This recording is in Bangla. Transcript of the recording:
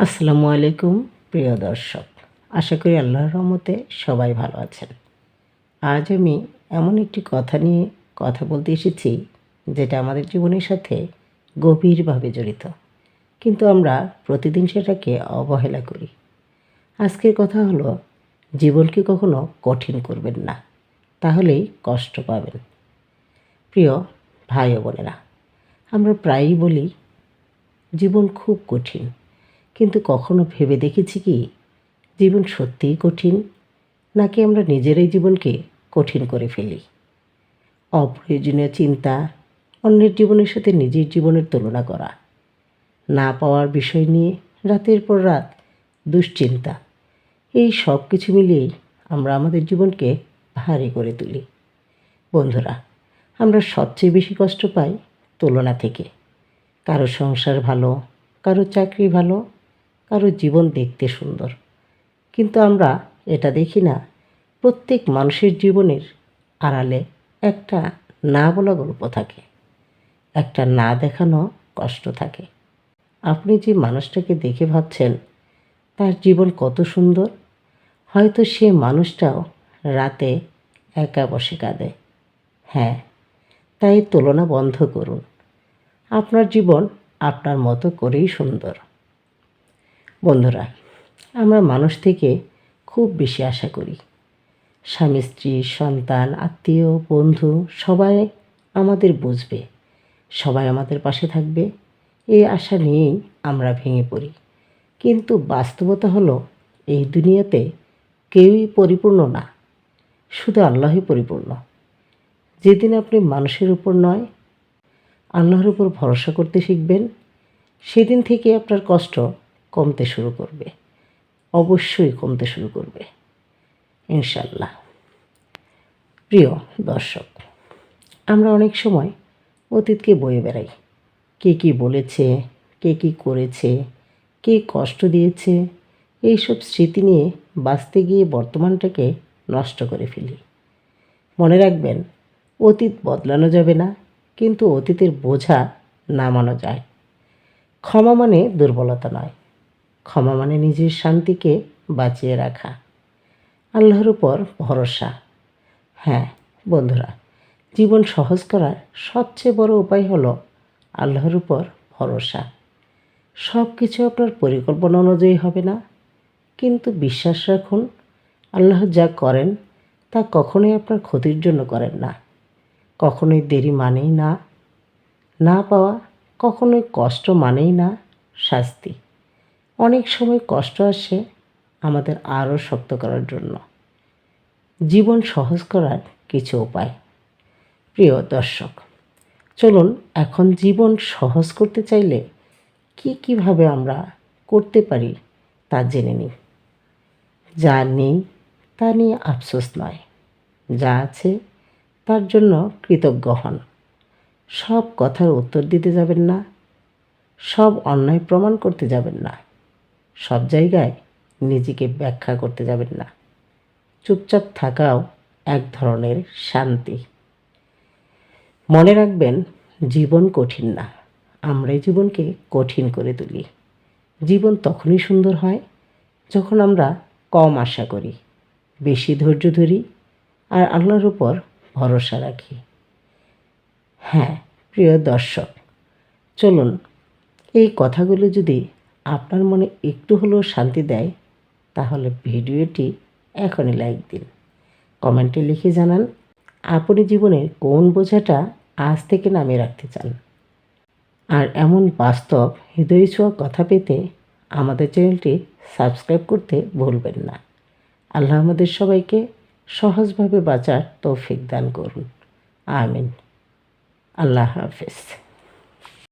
আসসালামু আলাইকুম প্রিয় দর্শক, আশা করি আল্লাহর রহমতে সবাই ভালো আছেন। আজ আমি এমন একটি কথা নিয়ে কথা বলতে এসেছি যেটা আমাদের জীবনের সাথে গভীরভাবে জড়িত, কিন্তু আমরা প্রতিদিন সেটাকে অবহেলা করি। আজকের কথা হলো, জীবনকে কখনো কঠিন করবেন না, তাহলেই কষ্ট পাবেন। প্রিয় ভাই ও বোনেরা, আমরা প্রায়ই বলি জীবন খুব কঠিন, কিন্তু কখনো ভেবে দেখেছি কি জীবন সত্যিই কঠিন, নাকি আমরা নিজেরাই জীবনকে কঠিন করে ফেলি? অপ্রয়োজনীয় চিন্তা, অন্যের জীবনের সাথে নিজের জীবনের তুলনা করা, না পাওয়ার বিষয় নিয়ে রাতের পর রাত দুশ্চিন্তা, এই সব কিছু মিলিয়েই আমরা আমাদের জীবনকে ভারী করে তুলি। বন্ধুরা, আমরা সবচেয়ে বেশি কষ্ট পাই তুলনা থেকে। কারো সংসার ভালো, কারো চাকরি ভালো, কারো জীবন দেখতে সুন্দর, কিন্তু আমরা এটা দেখি না প্রত্যেক মানুষের জীবনের আড়ালে একটা না বলা গল্প থাকে, একটা না দেখানো কষ্ট থাকে। আপনি যে মানুষটাকে দেখে ভাবছেন তার জীবন কত সুন্দর, হয়তো সে মানুষটাও রাতে একা বসে কাঁদে। হ্যাঁ, তাই তুলনা বন্ধ করুন। আপনার জীবন আপনার মতো করেই সুন্দর। বন্ধুরা, আমরা মানুষ থেকে খুব বেশি আশা করি। স্বামী স্ত্রী, সন্তান, আত্মীয়, বন্ধু সবাই আমাদের বুঝবে, সবাই আমাদের পাশে থাকবে, এই আশা নিয়েই আমরা ভেঙে পড়ি। কিন্তু বাস্তবতা হলো, এই দুনিয়াতে কেউই পরিপূর্ণ না, শুধু আল্লাহই পরিপূর্ণ। যেদিন আপনি মানুষের উপর নয়, আল্লাহর উপর ভরসা করতে শিখবেন, সেদিন থেকে আপনার কষ্ট কমতে শুরু করবে, অবশ্যই কমতে শুরু করবে, ইনশাল্লাহ। প্রিয় দর্শক, আমরা অনেক সময় অতীতকে বয়ে বেড়াই। কে কী বলেছে, কে কী করেছে, কে কষ্ট দিয়েছে, এইসব স্মৃতি নিয়ে বাঁচতে গিয়ে বর্তমানটাকে নষ্ট করে ফেলি। মনে রাখবেন, অতীত বদলানো যাবে না, কিন্তু অতীতের বোঝা নামানো যায়। ক্ষমা মানে দুর্বলতা নয়, ক্ষমা মানে নিজের শান্তিকে বাঁচিয়ে রাখা, আল্লাহর উপর ভরসা। হ্যাঁ বন্ধুরা, জীবন সহজ করার সবচেয়ে বড় উপায় হলো আল্লাহর উপর ভরসা। সব কিছু আপনার পরিকল্পনা অনুযায়ী হবে না, কিন্তু বিশ্বাস রাখুন, আল্লাহ যা করেন তা কখনোই আপনার ক্ষতির জন্য করেন না। কখনোই দেরি মানেই না না পাওয়া, কখনোই কষ্ট মানেই না শাস্তি। অনেক সময় কষ্ট আসে আমাদের আরও শক্ত করার জন্য। জীবন সহজ করার কিছু উপায়। প্রিয় দর্শক, চলুন এখন জীবন সহজ করতে চাইলে কীভাবে আমরা করতে পারি তা জেনে নিই। যা নেই তা নিয়ে আফসোস নয়, যা আছে তার জন্য কৃতজ্ঞ হন। সব কথার উত্তর দিতে যাবেন না, সব অন্যায় প্রমাণ করতে যাবেন না, সব জায়গায় নিজেকে ব্যাখ্যা করতে যাবেন না। চুপচাপ থাকাও এক ধরনের শান্তি। মনে রাখবেন, জীবন কঠিন না, আমরাই জীবনকে কঠিন করে তুলি। জীবন তখনই সুন্দর হয় যখন আমরা কম আশা করি, বেশি ধৈর্য ধরি, আর আল্লাহর উপর ভরসা রাখি। হ্যাঁ প্রিয় দর্শক, চলুন এই কথাগুলো যদি আপনার মনে একটু হলেও শান্তি দেয়, তাহলে ভিডিওটি এখনই লাইক দিন, কমেন্টে লিখে জানান আপনি জীবনের কোন বোঝাটা আজ থেকে নামিয়ে রাখতে চান। আর এমন বাস্তব হৃদয় ছোঁয়া কথা পেতে আমাদের চ্যানেলটি সাবস্ক্রাইব করতে ভুলবেন না। আল্লাহ আমাদের সবাইকে সহজভাবে বাঁচার তৌফিক দান করুন। আমিন। আল্লাহ হাফেজ।